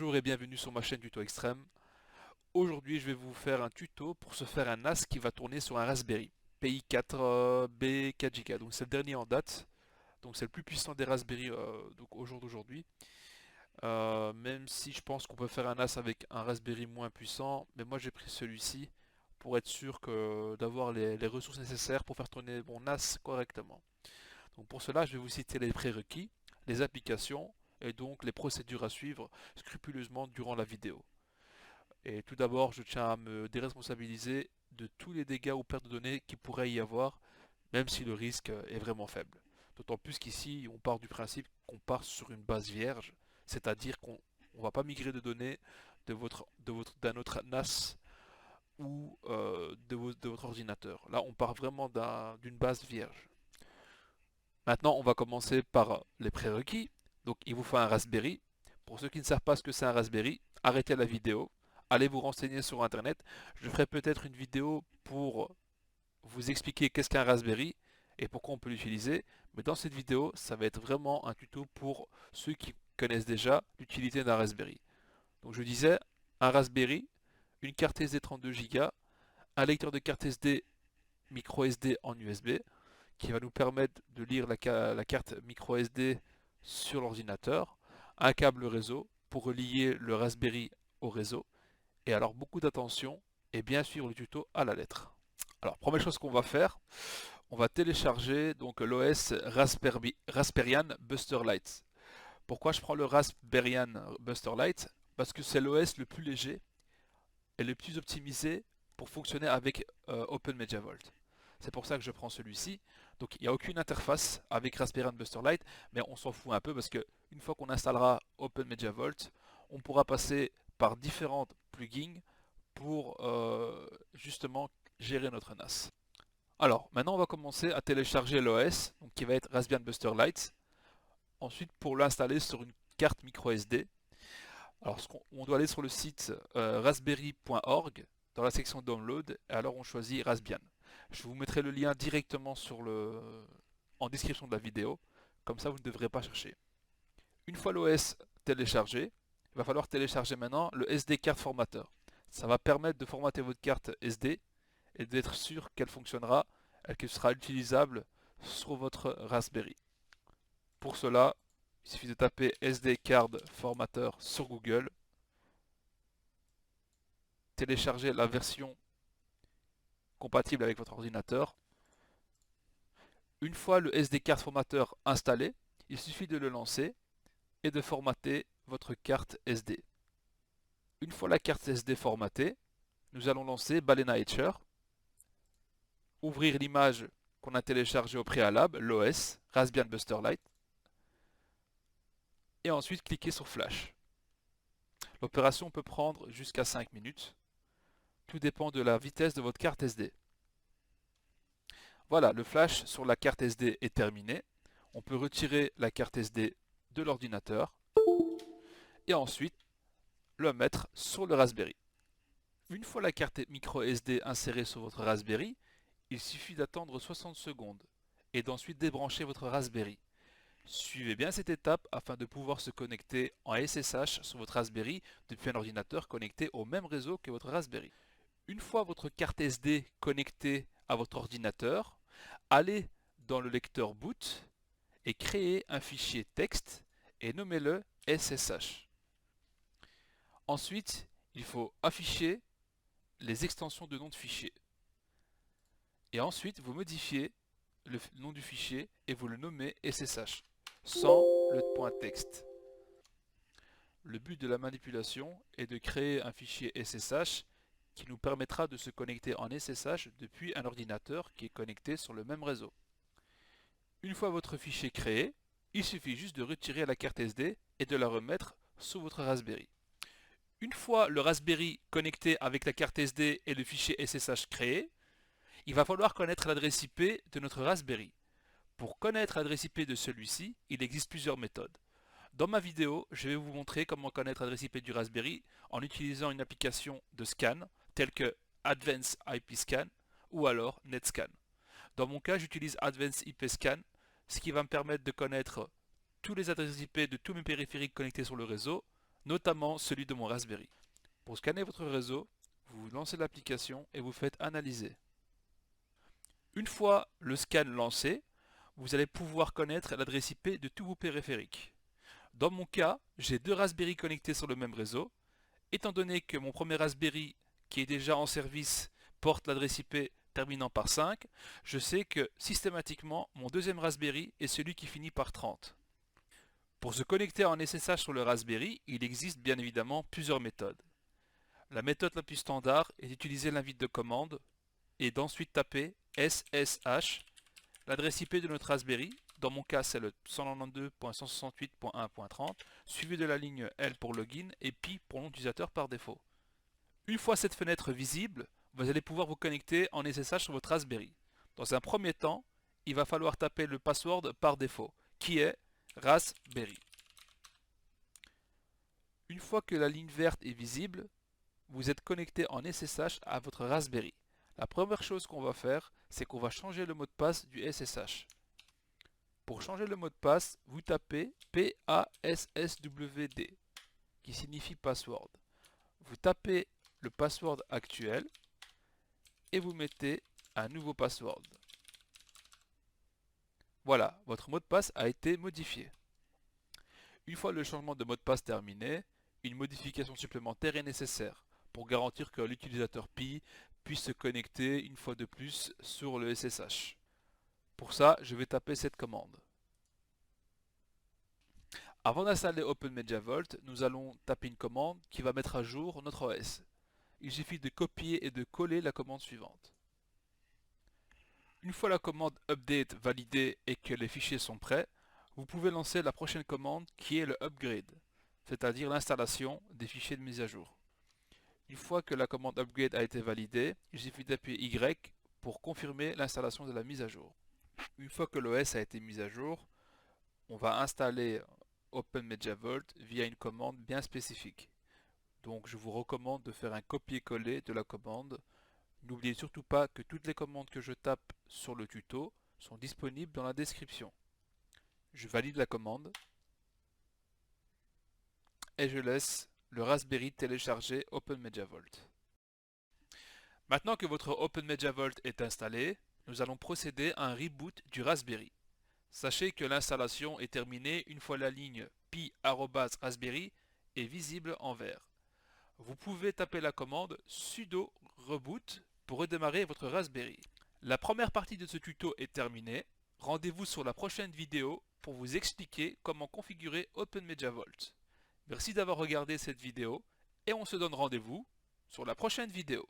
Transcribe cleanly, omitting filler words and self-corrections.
Bonjour et bienvenue sur ma chaîne Tuto Extrême. Aujourd'hui je vais vous faire un tuto pour se faire un NAS qui va tourner sur un Raspberry Pi 4 B 4 Go. Donc c'est le dernier en date, donc c'est le plus puissant des Raspberry donc au jour d'aujourd'hui. Même si je pense qu'on peut faire un NAS avec un Raspberry moins puissant, mais moi j'ai pris celui-ci pour être sûr d'avoir les ressources nécessaires pour faire tourner mon NAS correctement. Donc pour cela, je vais vous citer les prérequis, les applications et donc les procédures à suivre scrupuleusement durant la vidéo. Et tout d'abord, je tiens à me déresponsabiliser de tous les dégâts ou pertes de données qui pourrait y avoir, même si le risque est vraiment faible. D'autant plus qu'ici, on part du principe qu'on part sur une base vierge, c'est-à-dire qu'on ne va pas migrer de données d'un autre NAS ou de votre ordinateur. Là, on part vraiment d'une base vierge. Maintenant, on va commencer par les prérequis. Donc, il vous faut un Raspberry. Pour ceux qui ne savent pas ce que c'est un Raspberry, arrêtez la vidéo. Allez vous renseigner sur Internet. Je ferai peut-être une vidéo pour vous expliquer qu'est-ce qu'un Raspberry et pourquoi on peut l'utiliser. Mais dans cette vidéo, ça va être vraiment un tuto pour ceux qui connaissent déjà l'utilité d'un Raspberry. Donc, je disais, un Raspberry, une carte SD 32 Go, un lecteur de carte SD micro SD en USB, qui va nous permettre de lire la carte micro SD sur l'ordinateur, un câble réseau pour relier le Raspberry au réseau, et alors beaucoup d'attention et bien suivre le tuto à la lettre. Alors première chose qu'on va faire, on va télécharger donc l'OS Raspberry Buster Lite. Pourquoi je prends le Raspberry Buster Lite? Parce que c'est l'OS le plus léger et le plus optimisé pour fonctionner avec OpenMediaVault. C'est pour ça que je prends celui-ci. Donc il n'y a aucune interface avec Raspberry Buster Lite, mais on s'en fout un peu parce que une fois qu'on installera OpenMediaVault, on pourra passer par différents plugins pour justement gérer notre NAS. Alors maintenant on va commencer à télécharger l'OS, qui va être Raspberry Buster Lite. Ensuite pour l'installer sur une carte micro SD, alors on doit aller sur le site raspberry.org dans la section Download et alors on choisit Raspbian. Je vous mettrai le lien directement en description de la vidéo, comme ça vous ne devrez pas chercher. Une fois l'OS téléchargé, il va falloir télécharger maintenant le SD card formateur. Ça va permettre de formater votre carte SD et d'être sûr qu'elle fonctionnera et qu'elle sera utilisable sur votre Raspberry. Pour cela, il suffit de taper SD card formateur sur Google, télécharger la version compatible avec votre ordinateur. Une fois le SD card formateur installé, il suffit de le lancer et de formater votre carte SD. Une fois la carte SD formatée, nous allons lancer Balena Etcher, ouvrir l'image qu'on a téléchargée au préalable, l'OS, Raspbian Buster Lite, et ensuite cliquer sur Flash. L'opération peut prendre jusqu'à 5 minutes. Tout dépend de la vitesse de votre carte SD. Voilà, le flash sur la carte SD est terminé. On peut retirer la carte SD de l'ordinateur et ensuite le mettre sur le Raspberry. Une fois la carte micro SD insérée sur votre Raspberry, il suffit d'attendre 60 secondes et d'ensuite débrancher votre Raspberry. Suivez bien cette étape afin de pouvoir se connecter en SSH sur votre Raspberry depuis un ordinateur connecté au même réseau que votre Raspberry. Une fois votre carte SD connectée à votre ordinateur, allez dans le lecteur boot et créez un fichier texte et nommez-le SSH. Ensuite, il faut afficher les extensions de nom de fichier. Et ensuite, vous modifiez le nom du fichier et vous le nommez SSH sans le point texte. Le but de la manipulation est de créer un fichier SSH qui nous permettra de se connecter en SSH depuis un ordinateur qui est connecté sur le même réseau. Une fois votre fichier créé, il suffit juste de retirer la carte SD et de la remettre sur votre Raspberry. Une fois le Raspberry connecté avec la carte SD et le fichier SSH créé, il va falloir connaître l'adresse IP de notre Raspberry. Pour connaître l'adresse IP de celui-ci, il existe plusieurs méthodes. Dans ma vidéo, je vais vous montrer comment connaître l'adresse IP du Raspberry en utilisant une application de scan telle que Advanced IP Scan ou alors NetScan. Dans mon cas, j'utilise Advanced IP Scan, ce qui va me permettre de connaître tous les adresses IP de tous mes périphériques connectés sur le réseau notamment celui de mon Raspberry. Pour scanner votre réseau, vous lancez l'application et vous faites analyser. Une fois le scan lancé, vous allez pouvoir connaître l'adresse IP de tous vos périphériques. Dans mon cas, j'ai deux Raspberry connectés sur le même réseau. Étant donné que mon premier Raspberry qui est déjà en service porte l'adresse IP terminant par 5, je sais que systématiquement mon deuxième Raspberry est celui qui finit par 30. Pour se connecter en SSH sur le Raspberry, il existe bien évidemment plusieurs méthodes. La méthode la plus standard est d'utiliser l'invite de commande et d'ensuite taper SSH, l'adresse IP de notre Raspberry. Dans mon cas, c'est le 192.168.1.30, suivi de la ligne L pour login et Pi pour nom d'utilisateur par défaut. Une fois cette fenêtre visible, vous allez pouvoir vous connecter en SSH sur votre Raspberry. Dans un premier temps, il va falloir taper le password par défaut, qui est Raspberry. Une fois que la ligne verte est visible, vous êtes connecté en SSH à votre Raspberry. La première chose qu'on va faire, c'est qu'on va changer le mot de passe du SSH. Pour changer le mot de passe, vous tapez PASSWD, qui signifie password. Vous tapez le password actuel et vous mettez un nouveau password. Voilà, votre mot de passe a été modifié. Une fois le changement de mot de passe terminé, une modification supplémentaire est nécessaire pour garantir que l'utilisateur Pi puisse se connecter une fois de plus sur le SSH. Pour ça, je vais taper cette commande. Avant d'installer OpenMediaVault, nous allons taper une commande qui va mettre à jour notre OS. Il suffit de copier et de coller la commande suivante. Une fois la commande update validée et que les fichiers sont prêts, vous pouvez lancer la prochaine commande qui est le upgrade, c'est-à-dire l'installation des fichiers de mise à jour. Une fois que la commande upgrade a été validée, il suffit d'appuyer Y pour confirmer l'installation de la mise à jour. Une fois que l'OS a été mis à jour, on va installer OpenMediaVault via une commande bien spécifique. Donc je vous recommande de faire un copier-coller de la commande. N'oubliez surtout pas que toutes les commandes que je tape sur le tuto sont disponibles dans la description. Je valide la commande et je laisse le Raspberry télécharger OpenMediaVault. Maintenant que votre OpenMediaVault est installé, nous allons procéder à un reboot du Raspberry. Sachez que l'installation est terminée une fois la ligne pi@raspberry est visible en vert. Vous pouvez taper la commande sudo reboot pour redémarrer votre Raspberry. La première partie de ce tuto est terminée. Rendez-vous sur la prochaine vidéo pour vous expliquer comment configurer OpenMediaVault. Merci d'avoir regardé cette vidéo et on se donne rendez-vous sur la prochaine vidéo.